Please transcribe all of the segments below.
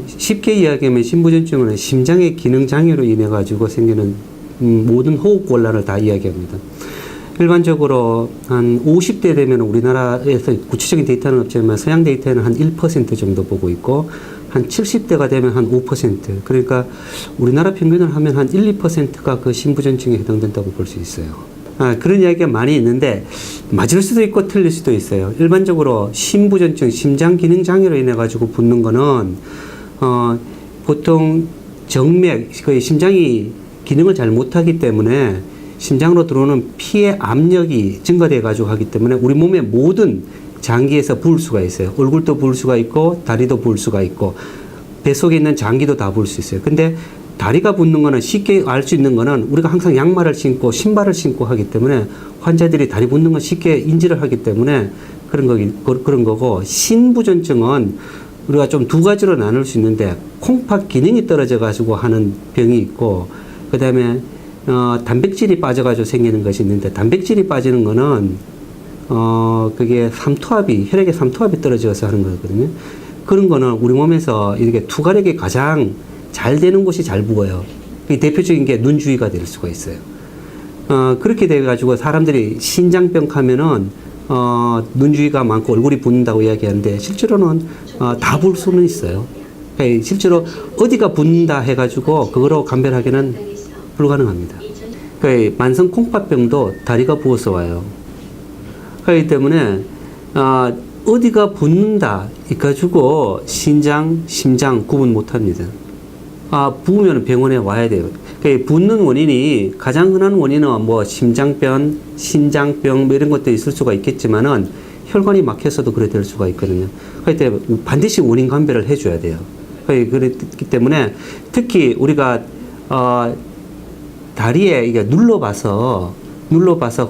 쉽게 이야기하면 신부전증은 심장의 기능 장애로 인해 가지고 생기는 모든 호흡 곤란을 다 이야기합니다. 일반적으로 한 50대 되면 우리나라에서 구체적인 데이터는 없지만 서양 데이터는 한 1% 정도 보고 있고 한 70대가 되면 한 5%. 그러니까 우리나라 평균을 하면 한 1, 2%가 그 신부전증에 해당된다고 볼 수 있어요. 그런 이야기가 많이 있는데 맞을 수도 있고 틀릴 수도 있어요. 일반적으로 신부전증, 심장 기능 장애로 인해 가지고 붓는 거는 보통 정맥, 거의 심장이 기능을 잘 못하기 때문에 심장으로 들어오는 피의 압력이 증가돼 가지고 하기 때문에 우리 몸의 모든 장기에서 부을 수가 있어요. 얼굴도 부을 수가 있고 다리도 부을 수가 있고 뱃속에 있는 장기도 다 부을 수 있어요. 근데 다리가 붓는 거는 쉽게 알 수 있는 거는 우리가 항상 양말을 신고 신발을 신고 하기 때문에 환자들이 다리 붓는 건 쉽게 인지를 하기 때문에 그런 거고, 신부전증은 우리가 좀 두 가지로 나눌 수 있는데 콩팥 기능이 떨어져 가지고 하는 병이 있고, 그 다음에 단백질이 빠져가지고 생기는 것이 있는데, 단백질이 빠지는 거는 그게 혈액의 삼투압이 떨어져서 하는 거거든요. 그런 거는 우리 몸에서 이렇게 투과력이 가장 잘 되는 곳이 잘 부어요. 대표적인 게 눈 주위가 될 수가 있어요. 그렇게 돼가지고 사람들이 신장병 하면은 눈 주위가 많고 얼굴이 붓는다고 이야기하는데 실제로는 다 부을 수는 있어요. 실제로 어디가 붓는다 해가지고 그거로 감별하기는 불가능합니다. 만성 콩팥병도 다리가 부어서 와요. 그렇기 때문에 어디가 붓는다 해가지고 심장 구분 못합니다. 부으면 병원에 와야 돼요. 붓는 원인이 가장 흔한 원인은 뭐 심장병, 신장병 뭐 이런 것도 있을 수가 있겠지만은 혈관이 막혀서도 그래 될 수가 있거든요. 그렇기 때문에 반드시 원인 감별을 해줘야 돼요. 그렇기 때문에 특히 우리가 다리에 이게 눌러봐서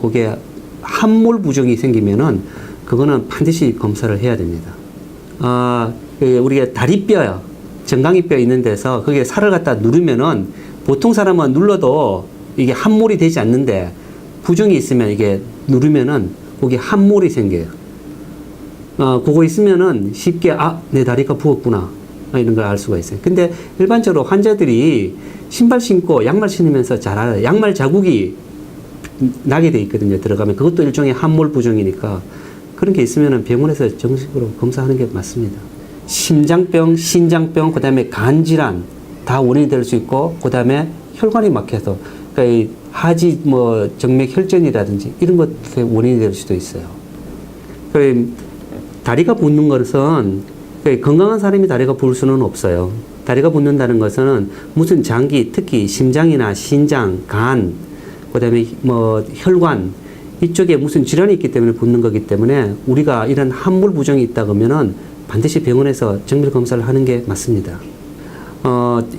거기에 함몰 부종이 생기면은 그거는 반드시 검사를 해야 됩니다. 우리가 다리뼈요, 정강이뼈 있는 데서 거기에 살을 갖다 누르면은 보통 사람은 눌러도 이게 함몰이 되지 않는데 부종이 있으면 이게 누르면은 거기 함몰이 생겨요. 그거 있으면은 쉽게 내 다리가 부었구나 이런 걸 알 수가 있어요. 근데 일반적으로 환자들이 신발 신고 양말 신으면서 잘 알아요. 양말 자국이 나게 돼 있거든요. 들어가면 그것도 일종의 함몰 부종이니까 그런 게 있으면은 병원에서 정식으로 검사하는 게 맞습니다. 심장병, 신장병, 그 다음에 간질환 다 원인이 될 수 있고, 그 다음에 혈관이 막혀서 그러니까 하지 정맥 혈전이라든지 이런 것의 원인이 될 수도 있어요. 다리가 붓는 것은 건강한 사람이 다리가 부을 수는 없어요. 다리가 붓는다는 것은 무슨 장기, 특히 심장이나 신장, 간, 그 다음에 혈관 이쪽에 무슨 질환이 있기 때문에 붓는 거기 때문에 우리가 이런 함몰 부종이 있다 그러면은 반드시 병원에서 정밀 검사를 하는 게 맞습니다.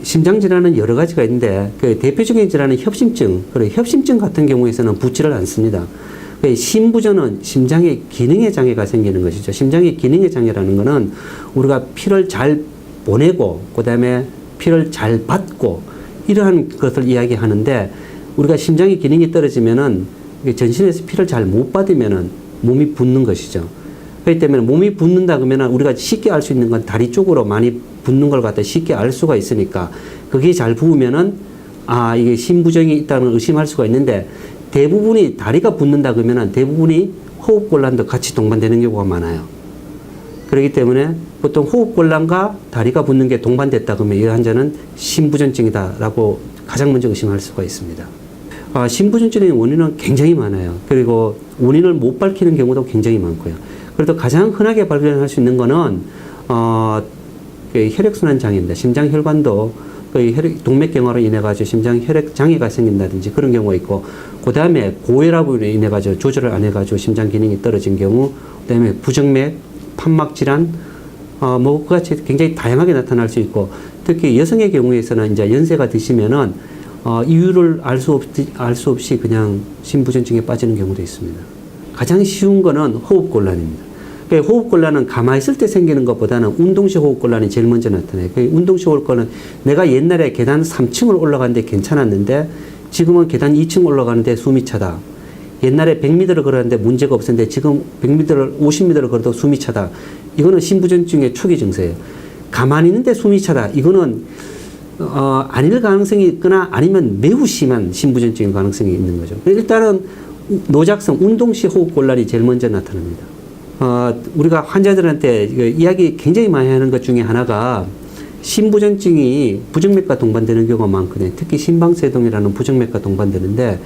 심장 질환은 여러 가지가 있는데 대표적인 질환은 협심증. 그리고 협심증 같은 경우에서는 붓지를 않습니다. 신부전은 심장의 기능의 장애가 생기는 것이죠. 심장의 기능의 장애라는 것은 우리가 피를 잘 보내고 그다음에 피를 잘 받고 이러한 것을 이야기하는데, 우리가 심장의 기능이 떨어지면은 전신에서 피를 잘 못 받으면은 몸이 붓는 것이죠. 그렇기 때문에 몸이 붓는다 그러면 우리가 쉽게 알 수 있는 건 다리 쪽으로 많이 붓는 걸 갖다 쉽게 알 수가 있으니까 그게 잘 부으면은 이게 신부종이 있다는 의심할 수가 있는데, 대부분이 다리가 붓는다 그러면은 대부분이 호흡곤란도 같이 동반되는 경우가 많아요. 그렇기 때문에 보통 호흡곤란과 다리가 붓는 게 동반됐다 그러면 이 환자는 신부전증이다라고 가장 먼저 의심할 수가 있습니다. 신부전증의 원인은 굉장히 많아요. 그리고 원인을 못 밝히는 경우도 굉장히 많고요. 그래도 가장 흔하게 발견할 수 있는 거는 혈액순환 장애입니다. 심장 혈관도 동맥경화로 인해 가지고 심장 혈액 장애가 생긴다든지 그런 경우가 있고, 그 다음에 고혈압으로 인해 가지고 조절을 안 해 가지고 심장 기능이 떨어진 경우, 그 다음에 부정맥, 판막 질환, 그같이 굉장히 다양하게 나타날 수 있고, 특히 여성의 경우에서는 이제 연세가 드시면은 이유를 알 수 없이 그냥 신부전증에 빠지는 경우도 있습니다. 가장 쉬운 거는 호흡곤란입니다. 호흡곤란은 가만히 있을 때 생기는 것보다는 운동시 호흡곤란이 제일 먼저 나타나요. 운동시 호흡곤란은 내가 옛날에 계단 3층을 올라가는데 괜찮았는데 지금은 계단 2층 올라가는데 숨이 차다. 옛날에 100m를 걸었는데 문제가 없었는데 지금 100m를 50m를 걸어도 숨이 차다. 이거는 신부전증의 초기 증세예요. 가만히 있는데 숨이 차다. 이거는 아닐 가능성이 있거나 아니면 매우 심한 심부전증인 가능성이 있는 거죠. 일단은 노작성, 운동 시 호흡 곤란이 제일 먼저 나타납니다. 우리가 환자들한테 이야기 굉장히 많이 하는 것 중에 하나가 심부전증이 부정맥과 동반되는 경우가 많거든요. 특히 심방세동이라는 부정맥과 동반되는데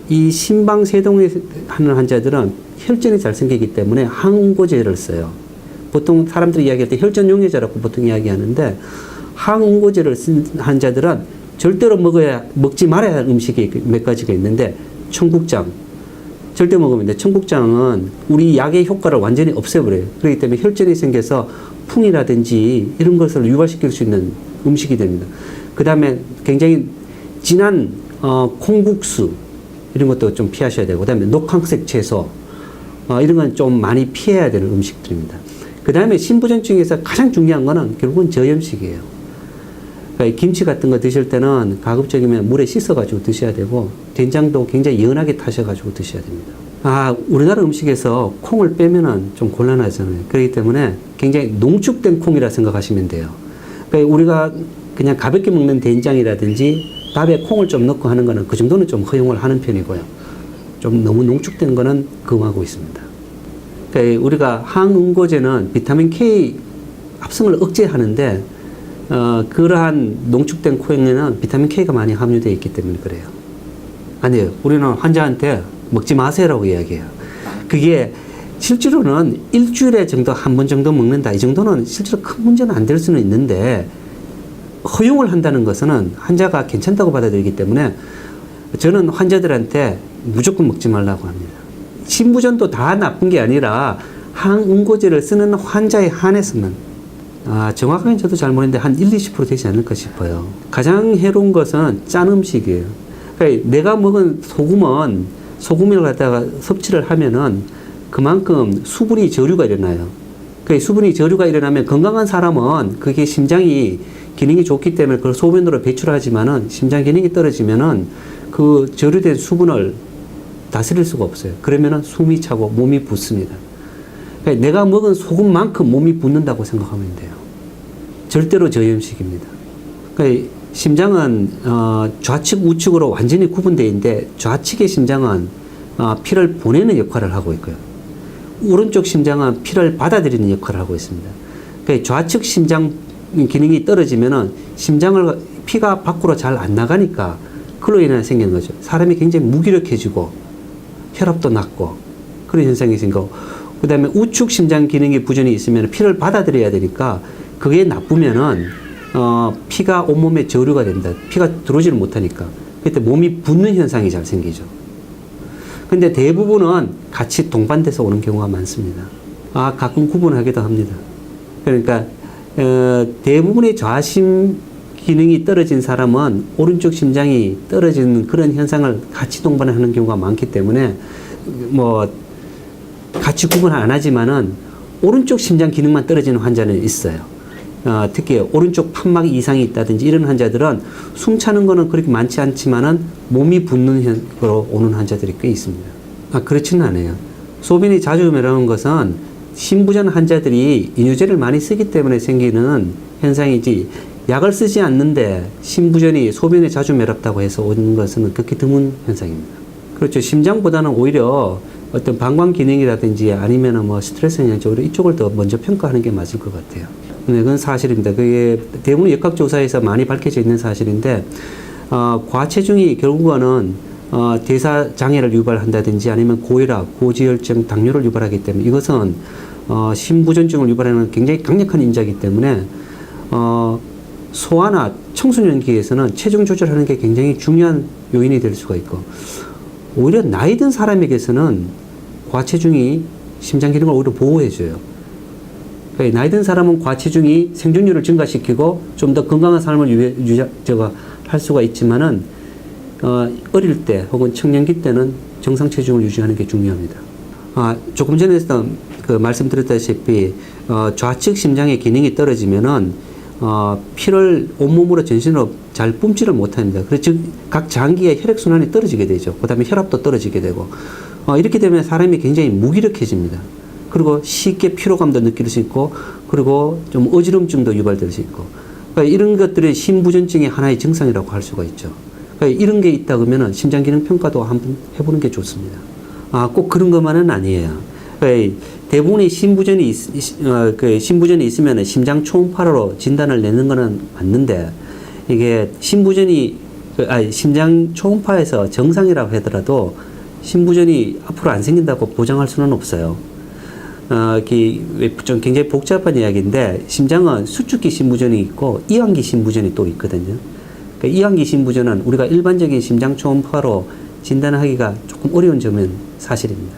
이 심방세동을 하는 환자들은 혈전이 잘 생기기 때문에 항응고제를 써요. 보통 사람들이 이야기할 때 혈전용해제라고 보통 이야기하는데 항응고제를 쓴 환자들은 절대로 먹지 말아야 할 음식이 몇 가지가 있는데 청국장 절대 먹으면 안 돼. 청국장은 우리 약의 효과를 완전히 없애버려요. 그렇기 때문에 혈전이 생겨서 풍이라든지 이런 것을 유발시킬 수 있는 음식이 됩니다. 그 다음에 굉장히 진한 콩국수 이런 것도 좀 피하셔야 되고, 그 다음에 녹황색 채소 이런 건 좀 많이 피해야 되는 음식들입니다. 그 다음에 심부전증에서 가장 중요한 거는 결국은 저염식이에요. 그러니까 김치 같은 거 드실 때는 가급적이면 물에 씻어가지고 드셔야 되고, 된장도 굉장히 연하게 타셔가지고 드셔야 됩니다. 우리나라 음식에서 콩을 빼면은 좀 곤란하잖아요. 그렇기 때문에 굉장히 농축된 콩이라 생각하시면 돼요. 그러니까 우리가 그냥 가볍게 먹는 된장이라든지 밥에 콩을 좀 넣고 하는 거는 그 정도는 좀 허용을 하는 편이고요. 좀 너무 농축된 거는 금하고 있습니다. 그러니까 우리가 항응고제는 비타민 K 합성을 억제하는데 그러한 농축된 콩에는 비타민 K가 많이 함유되어 있기 때문에 그래요. 아니에요. 우리는 환자한테 먹지 마세요라고 이야기해요. 그게 실제로는 일주일에 정도 한 번 정도 먹는다. 이 정도는 실제로 큰 문제는 안 될 수는 있는데 허용을 한다는 것은 환자가 괜찮다고 받아들이기 때문에 저는 환자들한테 무조건 먹지 말라고 합니다. 심부전도 다 나쁜 게 아니라 항응고제를 쓰는 환자에 한해서만 정확하게 저도 잘 모르는데 한 1-20% 되지 않을까 싶어요. 가장 해로운 것은 짠 음식이에요. 그러니까 내가 먹은 소금을 갖다가 섭취를 하면은 그만큼 수분이 저류가 일어나요. 그러니까 수분이 저류가 일어나면 건강한 사람은 그게 심장이 기능이 좋기 때문에 그걸 소변으로 배출하지만은 심장 기능이 떨어지면은 그 저류된 수분을 다스릴 수가 없어요. 그러면은 숨이 차고 몸이 붓습니다. 그러니까 내가 먹은 소금만큼 몸이 붓는다고 생각하면 돼요. 절대로 저염식입니다. 그러니까 심장은 좌측 우측으로 완전히 구분되어 있는데 좌측의 심장은 피를 보내는 역할을 하고 있고요. 오른쪽 심장은 피를 받아들이는 역할을 하고 있습니다. 그러니까 좌측 심장 기능이 떨어지면은 피가 밖으로 잘 안 나가니까 그로 인해 생기는 거죠. 사람이 굉장히 무기력해지고 혈압도 낮고 그런 현상이 생기고, 그 다음에 우측 심장 기능이 부전이 있으면 피를 받아들여야 되니까 그게 나쁘면은 피가 온몸에 저류가 됩니다. 피가 들어오지를 못하니까. 그때 몸이 붓는 현상이 잘 생기죠. 근데 대부분은 같이 동반돼서 오는 경우가 많습니다. 가끔 구분하기도 합니다. 그러니까 대부분의 좌심 기능이 떨어진 사람은 오른쪽 심장이 떨어지는 그런 현상을 같이 동반하는 경우가 많기 때문에 같이 구분 안 하지만은 오른쪽 심장 기능만 떨어지는 환자는 있어요. 특히 오른쪽 판막 이상이 있다든지 이런 환자들은 숨 차는 거는 그렇게 많지 않지만은 몸이 붓는 거로 오는 환자들이 꽤 있습니다. 그렇지는 않아요. 소변이 자주 마려운 것은 심부전 환자들이 이뇨제를 많이 쓰기 때문에 생기는 현상이지, 약을 쓰지 않는데 심부전이 소변이 자주 매렵다고 해서 오는 것은 극히 드문 현상입니다. 그렇죠. 심장보다는 오히려 어떤 방광 기능이라든지 아니면 스트레스 영향 쪽으로 이쪽을 더 먼저 평가하는 게 맞을 것 같아요. 네, 그건 사실입니다. 그게 대부분 역학조사에서 많이 밝혀져 있는 사실인데, 과체중이 결국은 대사장애를 유발한다든지 아니면 고혈압, 고지혈증, 당뇨를 유발하기 때문에 이것은 심부전증을 유발하는 굉장히 강력한 인자이기 때문에 소아나 청소년기에서는 체중 조절하는 게 굉장히 중요한 요인이 될 수가 있고, 오히려 나이 든 사람에게서는 과체중이 심장 기능을 오히려 보호해줘요. 그러니까 나이 든 사람은 과체중이 생존율을 증가시키고 좀 더 건강한 삶을 할 수가 있지만은 어릴 때 혹은 청년기 때는 정상 체중을 유지하는 게 중요합니다. 조금 전에 말씀드렸다시피 좌측 심장의 기능이 떨어지면은 피를 온몸으로 전신으로 잘 뿜지를 못합니다. 그래서 즉 각 장기의 혈액순환이 떨어지게 되죠. 그 다음에 혈압도 떨어지게 되고 이렇게 되면 사람이 굉장히 무기력해집니다. 그리고 쉽게 피로감도 느낄 수 있고, 그리고 좀 어지럼증도 유발될 수 있고, 그러니까 이런 것들이 심부전증의 하나의 증상이라고 할 수가 있죠. 그러니까 이런 게 있다 그러면은 심장 기능 평가도 한번 해보는 게 좋습니다. 꼭 그런 것만은 아니에요. 그러니까 대부분의 심부전이 있으면 심장 초음파로 진단을 내는 거는 맞는데, 이게 심장 초음파에서 정상이라고 하더라도 심부전이 앞으로 안 생긴다고 보장할 수는 없어요. 좀 굉장히 복잡한 이야기인데, 심장은 수축기 심부전이 있고 이완기 심부전이 또 있거든요. 그러니까 이완기 심부전은 우리가 일반적인 심장 초음파로 진단하기가 조금 어려운 점은 사실입니다.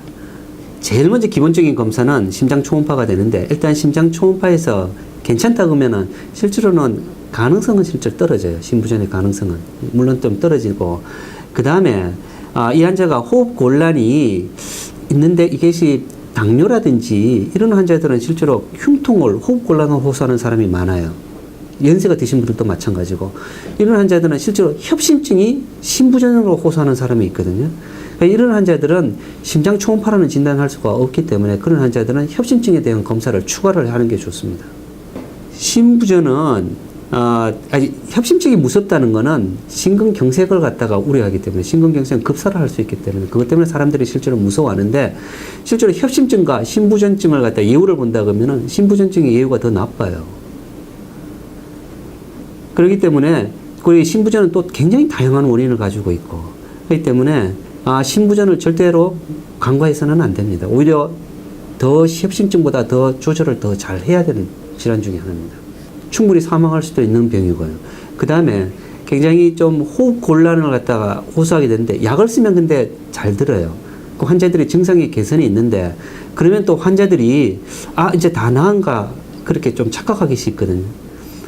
제일 먼저 기본적인 검사는 심장 초음파가 되는데, 일단 심장 초음파에서 괜찮다 그러면은 실제로는 가능성은 실제로 떨어져요. 심부전의 가능성은 물론 좀 떨어지고, 그 다음에 이 환자가 호흡 곤란이 있는데 이것이 당뇨라든지 이런 환자들은 실제로 흉통을, 호흡 곤란을 호소하는 사람이 많아요. 연세가 드신 분들도 마찬가지고, 이런 환자들은 실제로 협심증이 심부전으로 호소하는 사람이 있거든요. 그러니까 이런 환자들은 심장 초음파라는 진단을 할 수가 없기 때문에 그런 환자들은 협심증에 대한 검사를 추가를 하는 게 좋습니다. 심부전은 협심증이 무섭다는 거는 심근경색을 갖다가 우려하기 때문에, 심근경색은 급사를 할 수 있기 때문에 그것 때문에 사람들이 실제로 무서워하는데, 실제로 협심증과 심부전증을 갖다 예후를 본다 그러면은 심부전증의 예후가 더 나빠요. 그렇기 때문에 그 심부전은 또 굉장히 다양한 원인을 가지고 있고, 그렇기 때문에 심부전을 절대로 간과해서는 안 됩니다. 오히려 더 협심증보다 더 조절을 더 잘 해야 되는 질환 중에 하나입니다. 충분히 사망할 수도 있는 병이고요. 그 다음에 굉장히 좀 호흡 곤란을 갖다가 호소하게 되는데, 약을 쓰면 근데 잘 들어요. 그 환자들이 증상이 개선이 있는데, 그러면 또 환자들이 이제 다 나은가 그렇게 좀 착각하기 쉽거든요.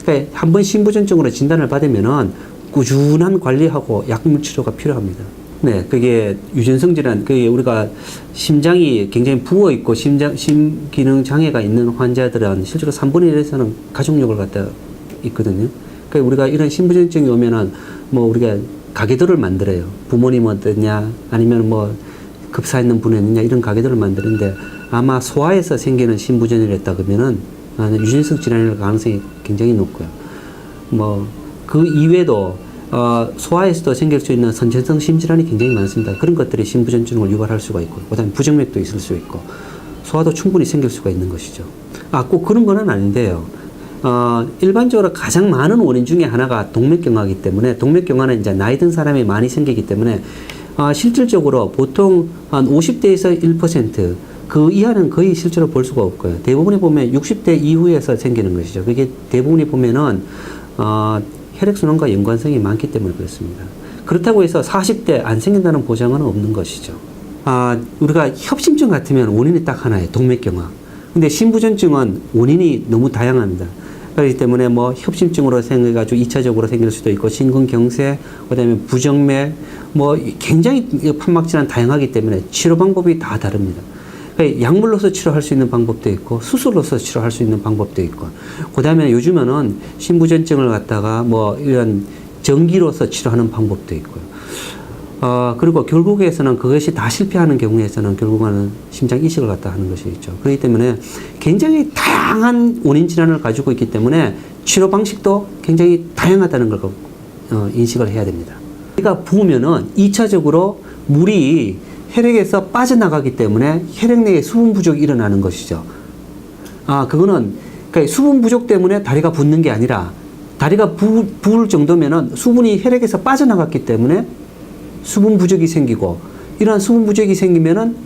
그러니까 한번 심부전증으로 진단을 받으면은 꾸준한 관리하고 약물 치료가 필요합니다. 네, 그게 유전성 질환, 그게 우리가 심장이 굉장히 부어 있고 심기능 장애가 있는 환자들은 실제로 3분의 1에서는 가족력을 갖다 있거든요. 그러니까 우리가 이런 심부전증이 오면은 뭐 우리가 가계도를 만들어요. 부모님 어떠냐, 아니면 뭐 급사 있는 분이 있느냐, 이런 가계도를 만드는데, 아마 소아에서 생기는 심부전이랬다 그러면은 유전성 질환일 가능성이 굉장히 높고요. 뭐 그 이외에도 소아에서도 생길 수 있는 선천성 심질환이 굉장히 많습니다. 그런 것들이 심부전증을 유발할 수가 있고, 그다음에 부정맥도 있을 수 있고, 소아도 충분히 생길 수가 있는 것이죠. 꼭 그런 거는 아닌데요. 일반적으로 가장 많은 원인 중에 하나가 동맥경화이기 때문에, 동맥경화는 이제 나이 든 사람이 많이 생기기 때문에 실질적으로 보통 한 50대에서 1%, 그 이하는 거의 실제로 볼 수가 없고요. 대부분이 보면 60대 이후에서 생기는 것이죠. 그게 대부분이 보면은 혈액순환과 연관성이 많기 때문에 그렇습니다. 그렇다고 해서 40대 안 생긴다는 보장은 없는 것이죠. 우리가 협심증 같으면 원인이 딱 하나예요. 동맥경화. 근데 심부전증은 원인이 너무 다양합니다. 그렇기 때문에 뭐 협심증으로 생겨가지고 2차적으로 생길 수도 있고, 심근경색, 그다음에 부정맥, 뭐 굉장히 판막질환 다양하기 때문에 치료 방법이 다 다릅니다. 약물로서 치료할 수 있는 방법도 있고, 수술로서 치료할 수 있는 방법도 있고, 그 다음에 요즘에는 심부전증을 갖다가 뭐 이런 전기로서 치료하는 방법도 있고요. 그리고 결국에서는 그것이 다 실패하는 경우에서는 결국은 심장 이식을 갖다 하는 것이 있죠. 그렇기 때문에 굉장히 다양한 원인 질환을 가지고 있기 때문에 치료 방식도 굉장히 다양하다는 걸 인식을 해야 됩니다. 우리가 부으면은 2차적으로 물이 혈액에서 빠져나가기 때문에 혈액 내에 수분 부족이 일어나는 것이죠. 그거는 그러니까 수분 부족 때문에 다리가 붓는 게 아니라, 다리가 부을 정도면은 수분이 혈액에서 빠져나갔기 때문에 수분 부족이 생기고, 이러한 수분 부족이 생기면은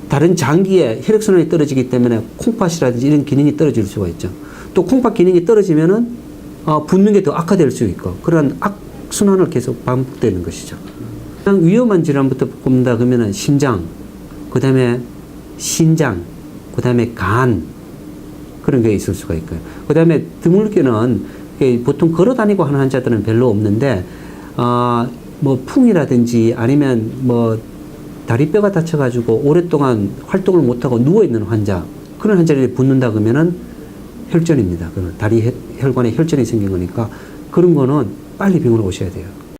다른 장기에 혈액순환이 떨어지기 때문에 콩팥이라든지 이런 기능이 떨어질 수가 있죠. 또 콩팥 기능이 떨어지면은 붓는 게 더 악화될 수 있고, 그런 악순환을 계속 반복되는 것이죠. 가장 위험한 질환부터 뽑는다 그러면은 심장, 그 다음에 신장, 그 다음에 간, 그런 게 있을 수가 있고요. 그 다음에 드물게는 보통 걸어 다니고 하는 환자들은 별로 없는데, 뭐 풍이라든지 아니면 뭐 다리뼈가 다쳐가지고 오랫동안 활동을 못하고 누워있는 환자, 그런 환자들이 붓는다 그러면은 혈전입니다. 그러면 다리 혈관에 혈전이 생긴 거니까, 그런 거는 빨리 병원에 오셔야 돼요.